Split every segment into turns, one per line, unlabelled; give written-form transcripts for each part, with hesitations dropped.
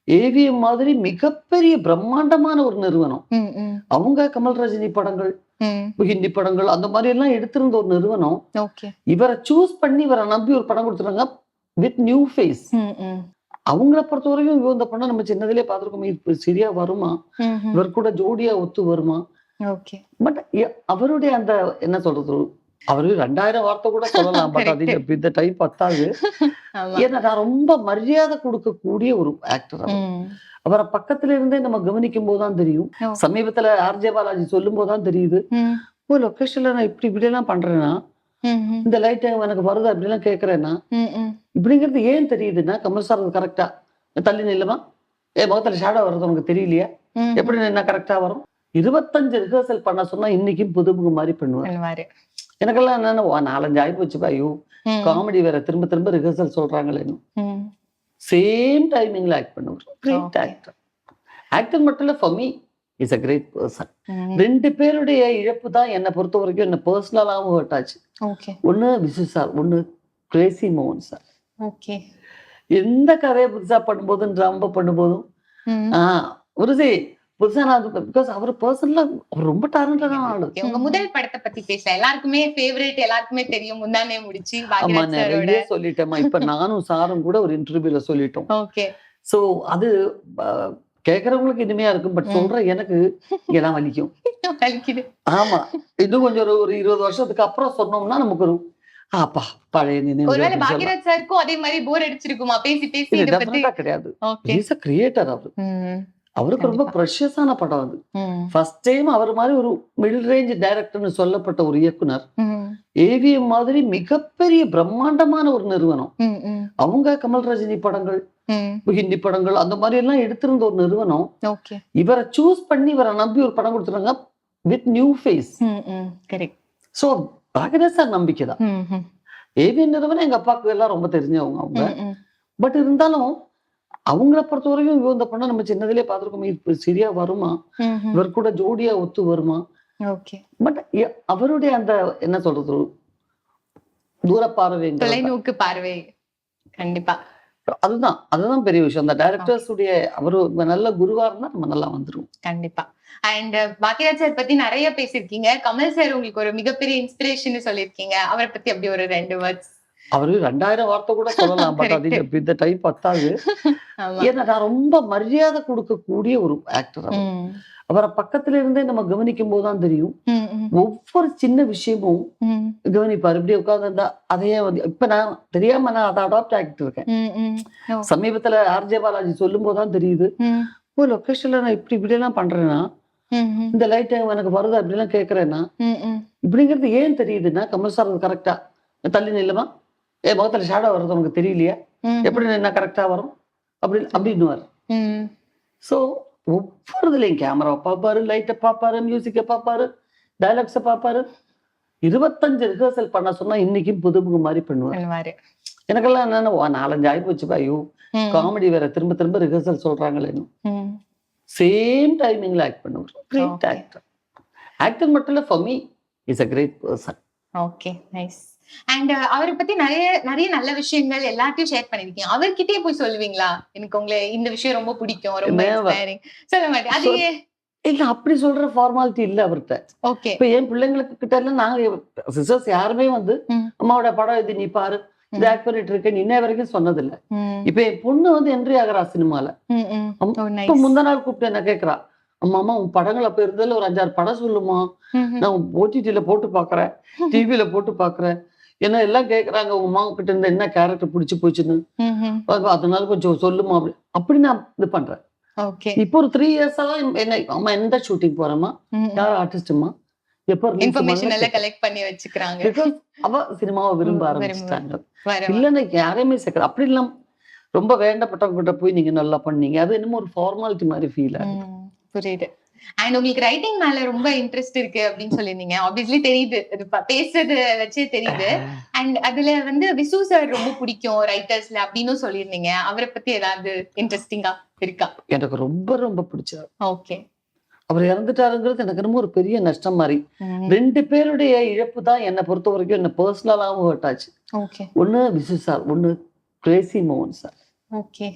AVM மாதிரி மிகப்பெரிய பிரம்மாண்டமான ஒரு நிறுவனம்.
ம், ம்,
அவங்க கமல் ரஜினி படங்கள்,
ம்.
ஹிந்தி படங்கள் அந்த மாதிரி எல்லாம் எடுத்திருந்த ஒரு நிறுவனம்.
ஓகே.
இவரை சூஸ் பண்ணி இவரை நம்பி ஒரு படம் கொடுத்துருக்காங்க வித் நியூ ஃபேஸ்.
ம், ம்,
அவங்கள பொறுத்தவரைக்கும் இந்த படம் நம்ம சின்னதிலே பார்த்துருக்கோம். இது சரியா வருமா,
ம், ம்.
இவர் கூட ஜோடியா ஒத்து வருமா?
ஓகே.
பட் அவருடைய அந்த என்ன சொல்றது, அவரு 2000 வார்த்தை கூட சொல்லலாம். பட் அது
Correct.
இந்த டைம் பத்தாது.
ஆமா.
ஏன்னா நான் ரொம்ப மரியாதை கொடுக்கக்கூடிய ஒரு ஆக்டர்.
ம்.
அவரை பக்கத்துல இருந்தே நம்ம கவனிக்கும் போதுதான் தெரியும்.
ஓ.
சமீபத்துல ஆர்ஜே பாலாஜி சொல்லும் போதுதான் தெரியுது,
ம்,
ஓ லொகேஷன்ல நான் இப்படி எல்லாம் பண்றேன்னா,
ம், ம்,
இந்த லைட் எனக்கு வருதா இப்படி எல்லாம் கேட்கறேன்னா,
ம், ம்.
இப்படிங்கிறது ஏன் தெரியுதுன்னா, கமல் சார் கரெக்டா தள்ளி நில்லுமா, முகத்துல ஷேடோ வர்றது உனக்கு தெரியலையா,
ம்,
எப்படி என்ன கரெக்டா வரும். 25 ரிஹர்சல் பண்ண சொன்னா இன்னைக்கும் புதுமுக மாதிரி பண்ணுவார்.
பண்ணுவாரு.
எனக்கெல்லாம் என்னன்னா 4-5 ஆகி போச்சு ஐயோ,
ம்,
காமெடி வேற திரும்ப திரும்ப ரிஹர்சல் சொல்றாங்களேன்னு.
ம்.
சேம் டைமிங்ல ஆக்ட் பண்ணுவார். Great
Okay.
ஆக்டர். ஆக்டர் மட்டும் இல்ல, for me is a great person.
ம்.
2 பேருடைய இழப்பு தான் என்னை பொறுத்த வரைக்கும் என்ன பர்சனலாகவும் ஹர்ட் ஆச்சு.
ஓகே.
ஒண்ணு விசு சார், ஒண்ணு கிரேசி மோகன் சார்.
ஓகே.
எந்த கதையை புதுசா பண்ணும்போதும் ட்ராமா பண்ணும்போதும்
ம்.
ஒரு புதுசா நான் பிகாஸ் அவர் பர்சனலா அவர் ரொம்ப டேலண்டடான ஆளு.
Okay, உங்க முதல் படத்தை பத்தி பேசலாம். எல்லாருக்குமே ஃபேவரட், எல்லாருக்குமே தெரியும். முந்தானே முடிச்சு
ஆமா,
பாக்யராஜ் சாரோட.
நிறைய சொல்லிட்டேம்மா. இப்ப நானும் சாரும் கூட ஒரு இன்டர்வியூல சொல்லிட்டோம்.
ஓகே.
சோ அது கேக்குறவங்களுக்கு இனிமையா இருக்கும். பட் சொல்ற எனக்கு இங்கதான் வலிக்கும்.
வலிக்குது.
ஆமா, இன்னும் கொஞ்சம் ஒரு 20 வருஷத்துக்கு அப்புறம் சொன்னோம்னா நமக்கு ஒரு அப்பா பழைய நினைவு.
ஒருவேளை பாக்யராஜ் சாருக்கும் அதே மாதிரி போர் அடிச்சிருக்குமா பேசி பேசி இத பத்தி?
டெஃபினட்டா கிடையாது.
ஓகே.
இஸ் a creator அவரு.
ம்,
அவருக்கு ரொம்ப
கண்டிப்பா.
ப்ரெஷியஸான படம் அது.
ம்,
ஃபர்ஸ்ட் டைம் அவர் மாதிரி ஒரு மிடில் ரேஞ்ச் டைரக்டர்னு சொல்லப்பட்ட ஒரு இயக்குனர்.
ம்,
ஏவிஎம் மாதிரி மிகப்பெரிய பிரம்மாண்டமான ஒரு நிறுவனம்.
ம், ம்,
அவங்க கமல் ரஜினி படங்கள்,
ம்.
ஹிந்தி படங்கள் அந்த மாதிரி எல்லாம் எடுத்திருந்த ஒரு நிறுவனம்.
ஓகே.
இவரை சூஸ் பண்ணி இவரை நம்பி ஒரு படம் கொடுத்துருக்காங்க வித் நியூ ஃபேஸ்.
ம், ம். கரெக்ட்.
ஸோ பாக்யராஜ் சார் நம்பிக்கை தான்.
ம், ம்,
ஏவிஎம் நிறுவனம் எங்க அப்பாவுக்கு எல்லாம் ரொம்ப தெரிஞ்சவங்க அவங்க.
ம், ம்.
பட் இருந்தாலும் அவங்கள பொறுத்த வரைக்கும் இந்த படம் நம்ம சின்னதிலே பார்த்துருக்கோம். இது சரியா வருமா,
ம், ம்.
இவர் கூட ஜோடியா ஒத்து வருமா?
ஓகே.
பட் அவருடைய அந்த என்ன சொல்றது, தூர பார்வைங்க,
தொலைநோக்கு பார்வை. கண்டிப்பா.
அதுதான் பெரிய விஷயம். அந்த டைரக்டர்ஸ் உடைய அவரு நல்ல குருவா இருந்தா நம்ம நல்லா வந்துருவோம்.
கண்டிப்பா. அண்ட் பாக்யராஜ் சார் பத்தி நிறைய பேசிருக்கீங்க. கமல் சார் உங்களுக்கு ஒரு மிகப்பெரிய இன்ஸ்பிரேஷன் சொல்லிருக்கீங்க. அவரை பத்தி அப்படி ஒரு 2 வேர்ட்ஸ்.
அவரு 2000 வார்த்தை கூட சொல்லலாம். பட் அது இந்த டைம் பத்தாது.
ஆமா.
ஏன்னா நான் ரொம்ப மரியாதை கொடுக்கக்கூடிய ஒரு ஆக்டர்.
ம்,
அவரை பக்கத்துல இருந்தே நம்ம கவனிக்கும் போதுதான் தெரியும்.
ம், ம்,
ஒவ்வொரு சின்ன விஷயமும்
ம்,
கவனிப்பாரு. இப்படி உட்கார்ந்து அதையே இப்ப நான் தெரியாம நான் அதை அடாப்ட் ஆகிட்டு இருக்கேன்.
ம், ம். ஓ.
சமீபத்துல ஆர்ஜே பாலாஜி சொல்லும் போதுதான் தெரியுது,
ம்,
ஓ லொகேஷன்ல நான் இப்படி எல்லாம் பண்றேன்னா,
ம், ம்,
இந்த லைட் எனக்கு வருதா இப்படி எல்லாம் கேட்கறேன்னா,
ம், ம்.
இப்படிங்கிறது ஏன் தெரியுதுன்னா, கமல் சார் கரெக்டா தள்ளி நில்லுமா, முகத்துல ஷேடோ வர்றது உனக்கு தெரியலையா,
ம்,
எப்படி என்ன கரெக்டா வரும் அப்படின்னுவார்.
ம்.
ஸோ ஒவ்வொருதுலையும் கேமராவை பார்ப்பாரு, லைட்டை பார்ப்பாரு, மியூசிக்கை பார்ப்பாரு, டைலாக்ஸை பார்ப்பாரு. 25 ரிஹர்சல் பண்ண சொன்னா இன்னைக்கும் புதுமுக மாதிரி பண்ணுவார்.
பண்ணுவாரு.
எனக்கெல்லாம் என்னன்னா 4-5 ஆகி போச்சு ஐயோ,
ம்,
காமெடி வேற திரும்ப திரும்ப ரிஹர்சல் சொல்றாங்களேன்னு.
ம்.
சேம் டைமிங்ல ஆக்ட் பண்ணுவார். Great
Okay.
ஆக்டர். ஆக்டர் மட்டும் இல்ல, for me is a great person.
Okay, nice. And அவரை பத்தி நிறைய நிறைய நல்ல விஷயங்கள் எல்லாத்தையும் ஷேர் பண்ணிருக்கீங்க. அவர்கிட்டயே போய் சொல்லுவீங்களா, எனக்கு உங்களை இந்த விஷயம் ரொம்ப பிடிக்கும், ரொம்ப
Never.
இன்ஸ்பைரிங்? சொல்ல மாட்டேன். அது
இல்ல, அப்படி சொல்ற ஃபார்மாலிட்டி இல்ல அவர்கிட்ட.
ஓகே.
இப்ப என் பிள்ளைங்களுக்கு கிட்ட எல்லாம் நாங்க சிஸ்டர்ஸ் யாருமே வந்து
ம்.
அம்மாவோட படம் இது நீ பாரு, இது
ம்.
ஆக்ட் பண்ணிட்டு இருக்கேன்னு இன்ன வரைக்கும் சொன்னதில்ல.
ம்,
இப்ப என் பொண்ணு வந்து என்ட்ரி ஆகுறா சினிமால.
ம், ம்.
அம்-
ஓ,
இப்ப
நைஸ்.
முந்தா நாள் கூப்பிட்டு என்ன கேக்குறா, அம்மா உன் படங்கள் அப்ப இருந்ததுல ஒரு 5-6 படம் சொல்லுமா,
ம், ம்.
நான் ஓடிடில போட்டு பாக்குறேன், டிவில போட்டு பாக்குறேன், என்ன எல்லாம் கேக்குறாங்க, உங்க அம்மா கிட்ட இருந்து என்ன கேரக்டர் பிடிச்சு போச்சுன்னு,
ம், ம்.
அதனால கொஞ்சம் சொல்லுமா அப்படி நான் இது பண்றேன்.
ஓகே.
இப்போ ஒரு 3 இயர்ஸா என்ன அம்மா எந்த ஷூட்டிங் போறேம்மா,
ம்,
யார் ஆர்டிஸ்ட்மா, எப்ப
இன்ஃபர்மேஷன் எல்லாம் கலெக்ட் பண்ணி வச்சுக்கிறாங்க.
பிகாஸ் அவ சினிமாவை விரும்ப
விரும்ப-
ஆரம்பிச்சிட்டாங்க.
வர
இல்லைன்னா யாரையுமே சேர்க்கற அப்படி இல்லாம ரொம்ப வேண்டப்பட்டவங்க கிட்ட போய் நீங்க நல்லா பண்ணீங்க, அது என்னமோ ஒரு ஃபார்மாலிட்டி மாதிரி ஃபீல் ஆகுது.
புரியுது. அண்ட் உங்களுக்கு ரைட்டிங் மேல ரொம்ப இன்ட்ரெஸ்ட் இருக்கு அப்படின்னு சொல்லிருந்தீங்க. ஆப்வியஸ்லி தெரியுது, இது பேசுறது வச்சே தெரியுது. அண்ட் அதுல வந்து விசு சார் ரொம்ப பிடிக்கும் ரைட்டர்ஸ்ல அப்படின்னு சொல்லியிருந்தீங்க. அவரை பத்தி ஏதாவது இன்ட்ரெஸ்டிங்கா இருக்கா?
எனக்கு ரொம்ப ரொம்ப பிடிச்சாரு.
ஓகே.
அவர் இறந்துட்டாருங்கிறது எனக்கு என்னமோ ஒரு பெரிய நஷ்டம் மாதிரி. 2 பேருடைய இழப்பு தான் என்னை பொறுத்த வரைக்கும் என்ன பர்சனலாகவும் ஹர்ட் ஆச்சு.
ஓகே.
ஒண்ணு விசு சார், ஒண்ணு கிரேசி மோகன் சார்.
ஓகே.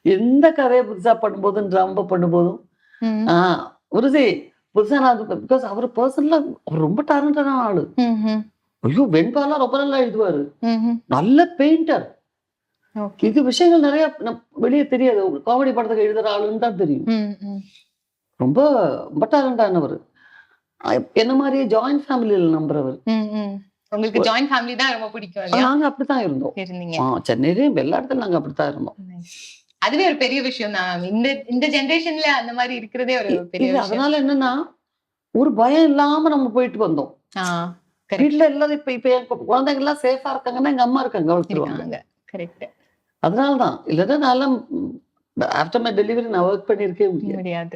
எந்த கதையை புதுசா பண்ணும்போதும் ட்ராமா பண்ணும்போதும்
ம்.
உருசி புதுசா நான் பிகாஸ் அவர் பர்சனலா அவர் ரொம்ப டேலண்டடான ஆளு.
ம்ஹ்ம்.
ஐயோ! வெண்பாலாம் ரொம்ப நல்லா எழுதுவாரு.
ம்ஹ்ம்.
நல்ல பெயிண்டர்.
ஓகே.
இது விஷயங்கள் நிறைய வெளிய தெரியாது. காமெடி படத்துக்கு எழுதுற ஆளுன்னு தான் தெரியும்.
ம். ம்.
ரொம்ப ரொம்ப டேலண்டானவரு. என்ன மாரியே ஜாயிண்ட் ஃபேமிலில நம்புறவரு.
ம். ம். உங்களுக்கு ஜாயிண்ட் ஃபேமிலி தான் ரொம்ப பிடிக்கும் இல்லையா?
நாங்க அப்படித்தான் இருந்தோம்.
இருந்தீங்க.
சென்னையிலயும் எல்லா இடத்துலயும் நாங்க அப்படித்தான் இருந்தோம்.
Nice. அதுவே ஒரு பெரிய விஷயம் தான். இந்த ஜெனரேஷன்ல அந்த மாரி இருக்கிறதே ஒரு பெரிய
இல்ல
விஷயம்.
அதனால என்னன்னா, ஒரு பயம் இல்லாம நம்ம போயிட்டு வந்தோம்.
ஆ. கரெக்ட்.
வீட்ல எல்லாரும் இப்ப என் குழந்தைங்க எல்லாம் சேஃபா இருக்காங்கன்னா, எங்க அம்மா இருக்காங்க கவனிச்சிருவாங்க.
இருக்காங்க. கரெக்ட்.
அதனால தான். இல்லன்னா நான்லாம் ஆஃப்டர் மை டெலிவரி நான் வொர்க் பண்ணியிருக்கவே முடியாது.
முடியாது.